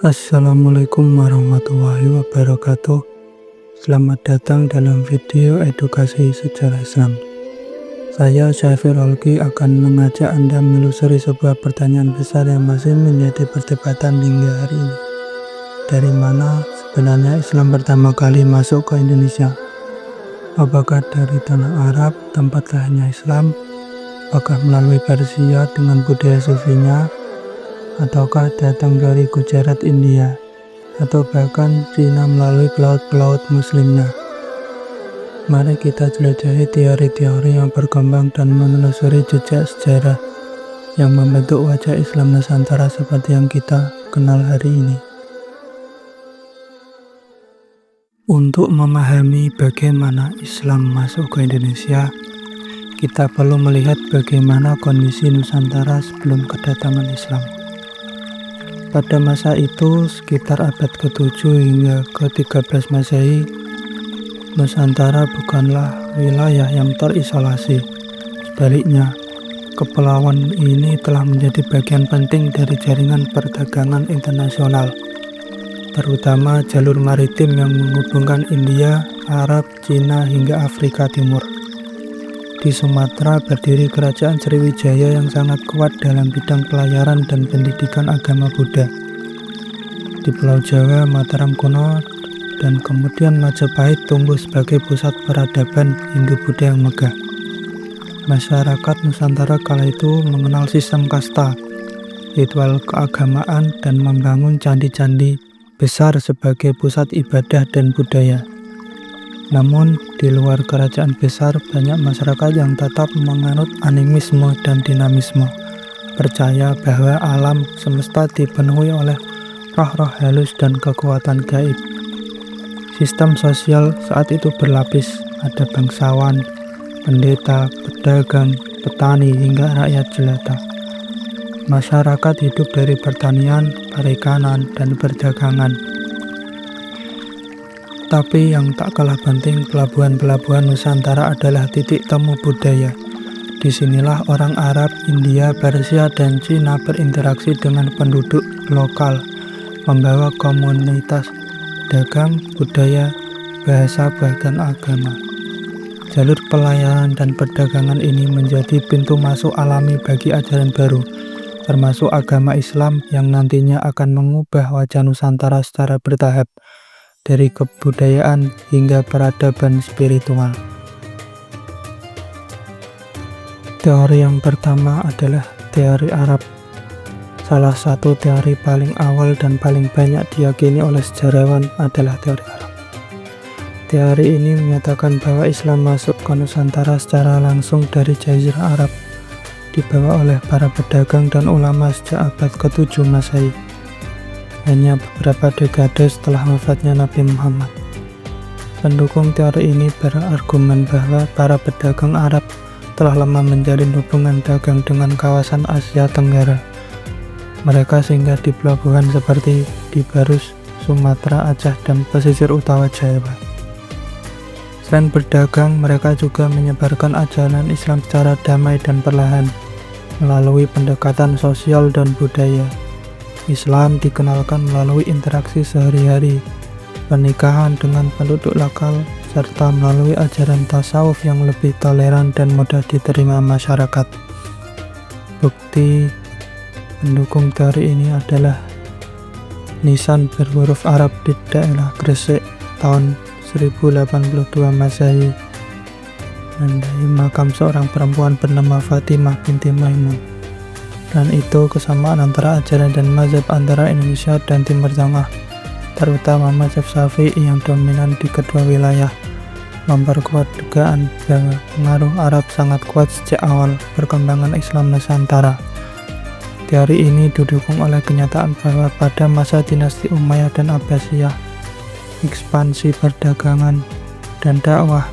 Assalamualaikum warahmatullahi wabarakatuh. Selamat datang dalam video edukasi sejarah Islam. Saya Syafir Olgi akan mengajak Anda menelusuri sebuah pertanyaan besar yang masih menjadi perdebatan hingga hari ini. Dari mana sebenarnya Islam pertama kali masuk ke Indonesia? Apakah dari tanah Arab, tempat lahirnya Islam? Apakah melalui Persia dengan budaya sufinya? Ataukah datang dari Gujarat, India, atau bahkan Cina melalui pelaut-pelaut muslimnya? Mari kita jelajahi teori-teori yang berkembang dan menelusuri jejak sejarah yang membentuk wajah Islam Nusantara seperti yang kita kenal hari ini. Untuk memahami bagaimana Islam masuk ke Indonesia, kita perlu melihat bagaimana kondisi Nusantara sebelum kedatangan Islam. Pada masa itu, sekitar abad ke-7 hingga ke-13 Masehi, Nusantara bukanlah wilayah yang terisolasi. Sebaliknya, kepulauan ini telah menjadi bagian penting dari jaringan perdagangan internasional, terutama jalur maritim yang menghubungkan India, Arab, Cina, hingga Afrika Timur. Di Sumatera berdiri kerajaan Sriwijaya yang sangat kuat dalam bidang pelayaran dan pendidikan agama Buddha. Di Pulau Jawa, Mataram kuno dan kemudian Majapahit tumbuh sebagai pusat peradaban Hindu-Buddha yang megah. Masyarakat Nusantara kala itu mengenal sistem kasta, ritual keagamaan, dan membangun candi-candi besar sebagai pusat ibadah dan budaya. Namun, di luar kerajaan besar, banyak masyarakat yang tetap menganut animisme dan dinamisme, percaya bahwa alam semesta dipenuhi oleh roh-roh halus dan kekuatan gaib. Sistem sosial saat itu berlapis, ada bangsawan, pendeta, pedagang, petani, hingga rakyat jelata. Masyarakat hidup dari pertanian, perikanan, dan perdagangan. Tapi yang tak kalah penting, pelabuhan-pelabuhan Nusantara adalah titik temu budaya. Disinilah orang Arab, India, Persia, dan Cina berinteraksi dengan penduduk lokal, membawa komunitas dagang, budaya, bahasa, bahkan agama. Jalur pelayaran dan perdagangan ini menjadi pintu masuk alami bagi ajaran baru, termasuk agama Islam yang nantinya akan mengubah wajah Nusantara secara bertahap, dari kebudayaan hingga peradaban spiritual. Teori yang pertama adalah teori Arab. Salah satu teori paling awal dan paling banyak diyakini oleh sejarawan adalah teori Arab. Teori ini menyatakan bahwa Islam masuk ke Nusantara secara langsung dari Jazirah Arab, dibawa oleh para pedagang dan ulama sejak abad ke-7 Masehi. Hanya beberapa dekade setelah wafatnya Nabi Muhammad. Pendukung teori ini berargumen bahwa para pedagang Arab telah lama menjalin hubungan dagang dengan kawasan Asia Tenggara. Mereka singgah di pelabuhan seperti di Barus, Sumatera, Aceh, dan pesisir utara Jawa. Selain berdagang, mereka juga menyebarkan ajaran Islam secara damai dan perlahan, melalui pendekatan sosial dan budaya. Islam dikenalkan melalui interaksi sehari-hari, pernikahan dengan penduduk lokal, serta melalui ajaran tasawuf yang lebih toleran dan mudah diterima masyarakat. Bukti pendukung teori ini adalah nisan berhuruf Arab di daerah Gresik tahun 1082 Masehi, menandai makam seorang perempuan bernama Fatimah binti Maimun. Dan itu kesamaan antara ajaran dan mazhab antara Indonesia dan Timur Tengah, terutama mazhab Syafi'i yang dominan di kedua wilayah, memperkuat dugaan bahwa pengaruh Arab sangat kuat sejak awal perkembangan Islam Nusantara. Teori ini didukung oleh kenyataan bahwa pada masa dinasti Umayyah dan Abbasiyah, ekspansi perdagangan dan dakwah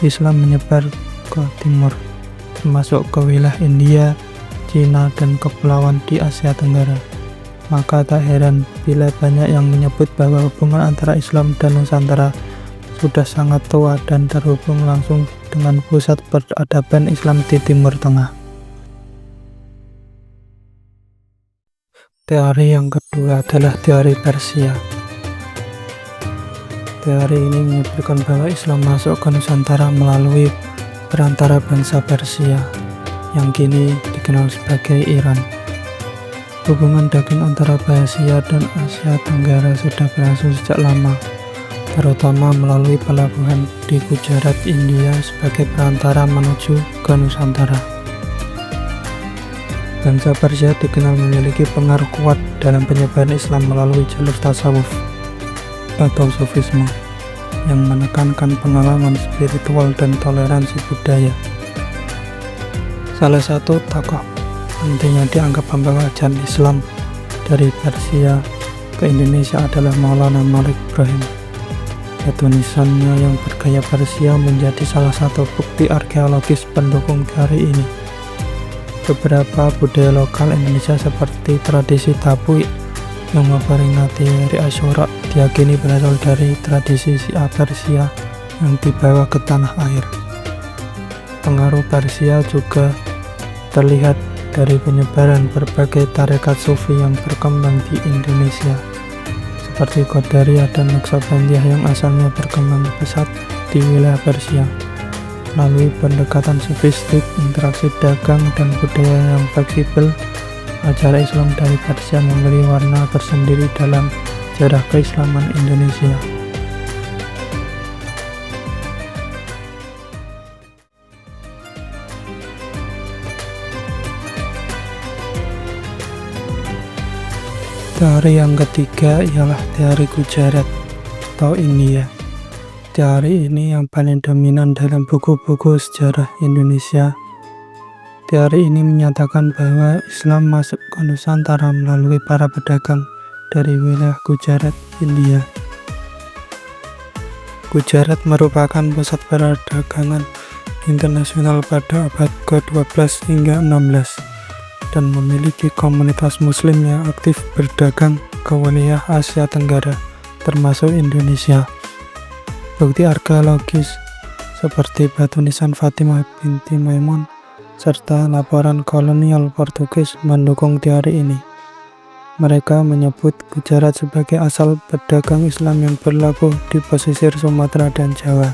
Islam menyebar ke timur, termasuk ke wilayah India, Cina, dan kepulauan di Asia Tenggara. Maka tak heran bila banyak yang menyebut bahwa hubungan antara Islam dan Nusantara sudah sangat tua dan terhubung langsung dengan pusat peradaban Islam di Timur Tengah. Teori yang kedua adalah teori Persia. Teori ini menyebutkan bahwa Islam masuk ke Nusantara melalui perantara bangsa Persia yang kini dikenal sebagai Iran. Hubungan dagang antara Persia dan Asia Tenggara sudah berlangsung sejak lama, terutama melalui pelabuhan di Gujarat, India sebagai perantara menuju ke Nusantara. Bangsa Persia dikenal memiliki pengaruh kuat dalam penyebaran Islam melalui jalur tasawuf atau sufisme yang menekankan pengalaman spiritual dan toleransi budaya. Salah satu tokoh penting yang dianggap pembawa ajaran Islam dari Persia ke Indonesia adalah Maulana Malik Ibrahim. Batu nisannya yang bergaya Persia menjadi salah satu bukti arkeologis pendukung teori ini. Beberapa budaya lokal Indonesia seperti tradisi tabuik yang memperingati hari Asyura diyakini berasal dari tradisi Syiah Persia yang dibawa ke tanah air. Pengaruh Persia juga terlihat dari penyebaran berbagai tarekat sufi yang berkembang di Indonesia, seperti Qadariyah dan Naqsabandiyah yang asalnya berkembang pesat di wilayah Persia. Melalui pendekatan sofistik, interaksi dagang, dan budaya yang fleksibel, ajaran Islam dari Persia memberi warna tersendiri dalam sejarah keislaman Indonesia. Teori yang ketiga ialah teori Gujarat atau India. Teori ini yang paling dominan dalam buku-buku sejarah Indonesia. Teori ini menyatakan bahwa Islam masuk ke Nusantara melalui para pedagang dari wilayah Gujarat, India. Gujarat merupakan pusat perdagangan internasional pada abad ke-12 hingga 16 dan memiliki komunitas muslim yang aktif berdagang ke wilayah Asia Tenggara, termasuk Indonesia. Bukti arkeologis seperti batu nisan Fatimah binti Maimun serta laporan kolonial Portugis mendukung teori ini. Mereka menyebut Gujarat sebagai asal pedagang Islam yang berlabuh di pesisir Sumatera dan Jawa.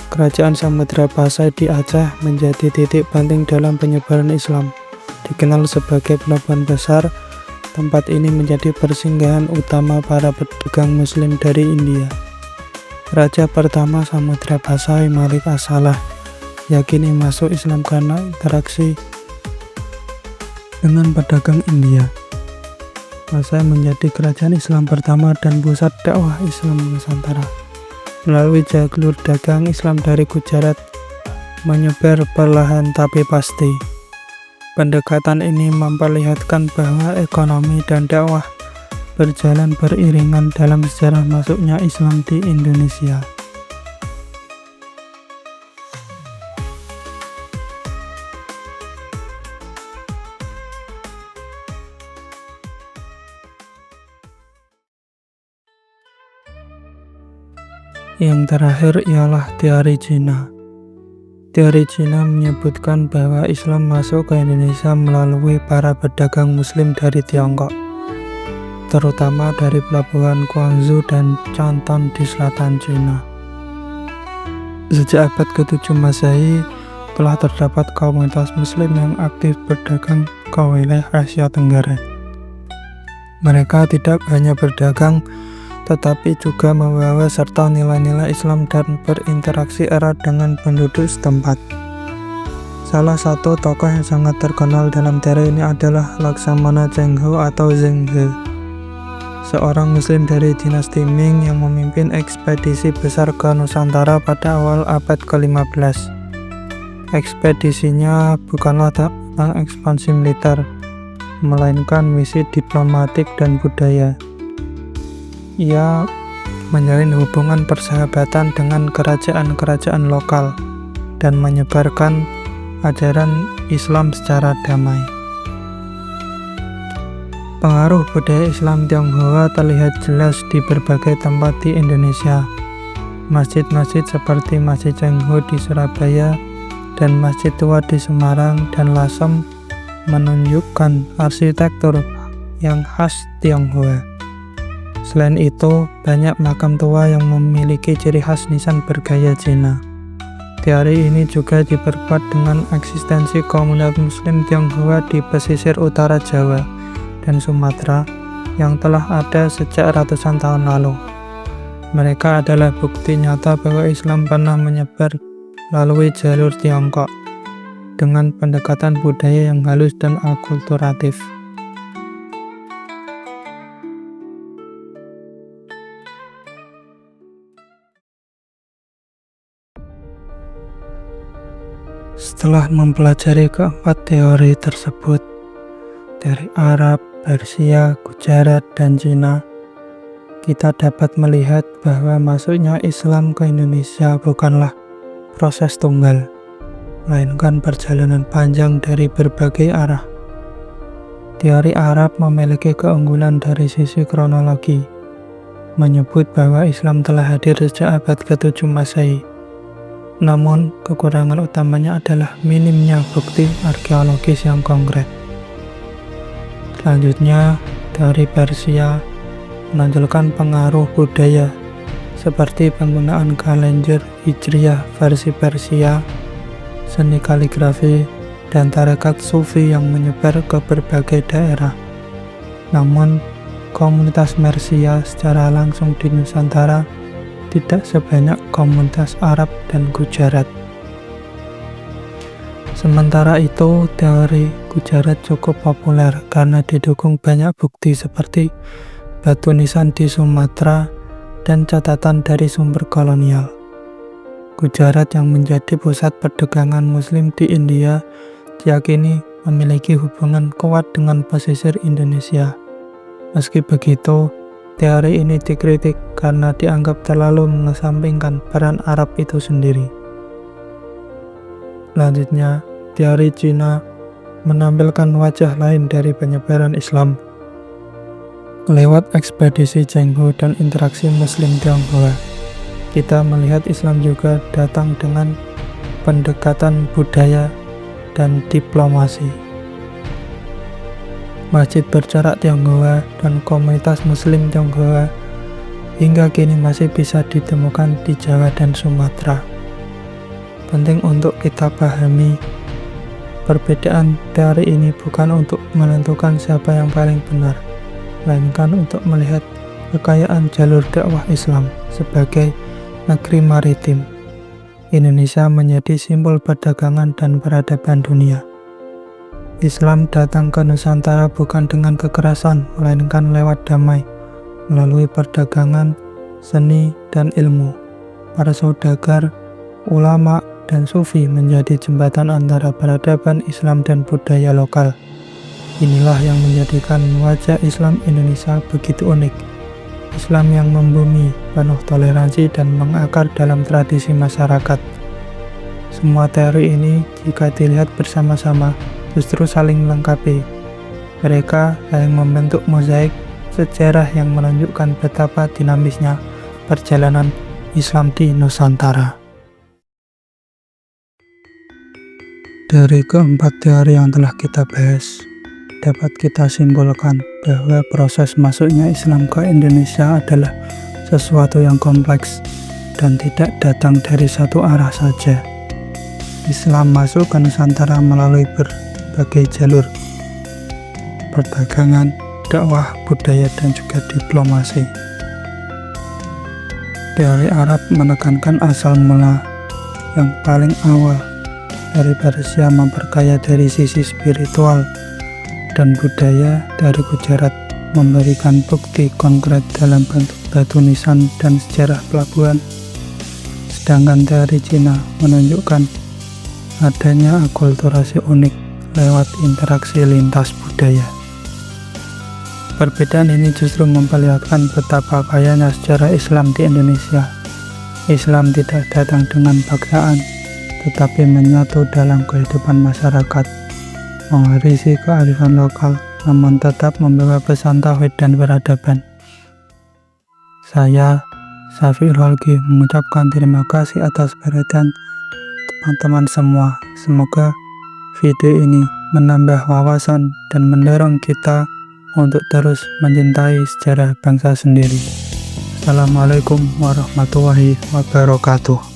Kerajaan Samudra Pasai di Aceh menjadi titik penting dalam penyebaran Islam. Dikenal sebagai pelabuhan besar, tempat ini menjadi persinggahan utama para pedagang Muslim dari India. Raja pertama Samudra Pasai, Malik As-Salah, yakini masuk Islam karena interaksi dengan pedagang India. Pasai menjadi kerajaan Islam pertama dan pusat dakwah Islam Nusantara. Melalui jalur dagang Islam dari Gujarat menyebar perlahan tapi pasti. Pendekatan ini memperlihatkan bahwa ekonomi dan dakwah berjalan beriringan dalam sejarah masuknya Islam di Indonesia. Yang terakhir ialah teori Cina. Teori Cina menyebutkan bahwa Islam masuk ke Indonesia melalui para pedagang Muslim dari Tiongkok, terutama dari pelabuhan Guangzhou dan Canton di selatan Cina. Sejak abad ke-7 Masehi, telah terdapat komunitas Muslim yang aktif berdagang ke wilayah Asia Tenggara. Mereka tidak hanya berdagang, tetapi juga membawa serta nilai-nilai Islam dan berinteraksi erat dengan penduduk setempat. Salah satu tokoh yang sangat terkenal dalam teori ini adalah Laksamana Cheng Ho atau Zheng He, seorang Muslim dari dinasti Ming yang memimpin ekspedisi besar ke Nusantara pada awal abad ke-15. Ekspedisinya bukanlah tentang ekspansi militer, melainkan misi diplomatik dan budaya. Ia menjalin hubungan persahabatan dengan kerajaan-kerajaan lokal dan menyebarkan ajaran Islam secara damai. Pengaruh budaya Islam Tionghoa terlihat jelas di berbagai tempat di Indonesia. Masjid-masjid seperti Masjid Cheng Ho di Surabaya dan Masjid Tua di Semarang dan Lasem menunjukkan arsitektur yang khas Tionghoa. Selain itu, banyak makam tua yang memiliki ciri khas nisan bergaya Cina. Teori ini juga diperkuat dengan eksistensi komunitas Muslim Tionghoa di pesisir utara Jawa dan Sumatera yang telah ada sejak ratusan tahun lalu. Mereka adalah bukti nyata bahwa Islam pernah menyebar melalui jalur Tiongkok dengan pendekatan budaya yang halus dan akulturatif. Setelah mempelajari keempat teori tersebut, teori Arab, Persia, Gujarat, dan Cina, kita dapat melihat bahwa masuknya Islam ke Indonesia bukanlah proses tunggal, melainkan perjalanan panjang dari berbagai arah. Teori Arab memiliki keunggulan dari sisi kronologi, menyebut bahwa Islam telah hadir sejak abad ke-7 Masehi. Namun, kekurangan utamanya adalah minimnya bukti arkeologis yang konkret. Selanjutnya, teori Persia menonjolkan pengaruh budaya seperti penggunaan kalender Hijriyah versi Persia, seni kaligrafi, dan tarekat Sufi yang menyebar ke berbagai daerah. Namun, komunitas Persia secara langsung di Nusantara tidak sebanyak komunitas Arab dan Gujarat. Sementara itu, teori Gujarat cukup populer karena didukung banyak bukti seperti batu nisan di Sumatera dan catatan dari sumber kolonial. Gujarat yang menjadi pusat perdagangan Muslim di India diyakini memiliki hubungan kuat dengan pesisir Indonesia. Meski begitu, teori ini dikritik karena dianggap terlalu mengesampingkan peran Arab itu sendiri. Selanjutnya, teori Cina menampilkan wajah lain dari penyebaran Islam. Lewat ekspedisi Chenghu dan interaksi Muslim Tionghoa, kita melihat Islam juga datang dengan pendekatan budaya dan diplomasi. Masjid bercorak Tionghoa dan komunitas Muslim Tionghoa hingga kini masih bisa ditemukan di Jawa dan Sumatera. Penting untuk kita pahami, perbedaan teori ini bukan untuk menentukan siapa yang paling benar, melainkan untuk melihat kekayaan jalur dakwah Islam sebagai negeri maritim. Indonesia menjadi simbol perdagangan dan peradaban dunia. Islam datang ke Nusantara bukan dengan kekerasan, melainkan lewat damai, melalui perdagangan, seni, dan ilmu. Para saudagar, ulama, dan sufi menjadi jembatan antara peradaban Islam dan budaya lokal. Inilah yang menjadikan wajah Islam Indonesia begitu unik. Islam yang membumi, penuh toleransi dan mengakar dalam tradisi masyarakat. Semua teori ini jika dilihat bersama-sama justru saling melengkapi. Mereka saling membentuk mozaik sejarah yang menunjukkan betapa dinamisnya perjalanan Islam di Nusantara. Dari keempat teori yang telah kita bahas, dapat kita simpulkan bahwa proses masuknya Islam ke Indonesia adalah sesuatu yang kompleks dan tidak datang dari satu arah saja. Islam masuk ke Nusantara melalui berbagai jalur: perdagangan, dakwah, budaya, dan juga diplomasi. Teori Arab menekankan asal mula yang paling awal dari Persia memperkaya dari sisi spiritual, dan budaya dari Gujarat memberikan bukti konkret dalam bentuk batu nisan dan sejarah pelabuhan. Sedangkan teori Cina menunjukkan adanya akulturasi unik lewat interaksi lintas budaya. Perbedaan ini justru memperlihatkan betapa kayanya sejarah Islam di Indonesia. Islam tidak datang dengan paksaan, tetapi menyatu dalam kehidupan masyarakat, mewarisi kearifan lokal, namun tetap membawa pesan tauhid dan peradaban. Saya, Syafiul Holgi, mengucapkan terima kasih atas perhatian teman-teman semua. Semoga video ini menambah wawasan dan mendorong kita untuk terus mencintai sejarah bangsa sendiri. Assalamualaikum warahmatullahi wabarakatuh.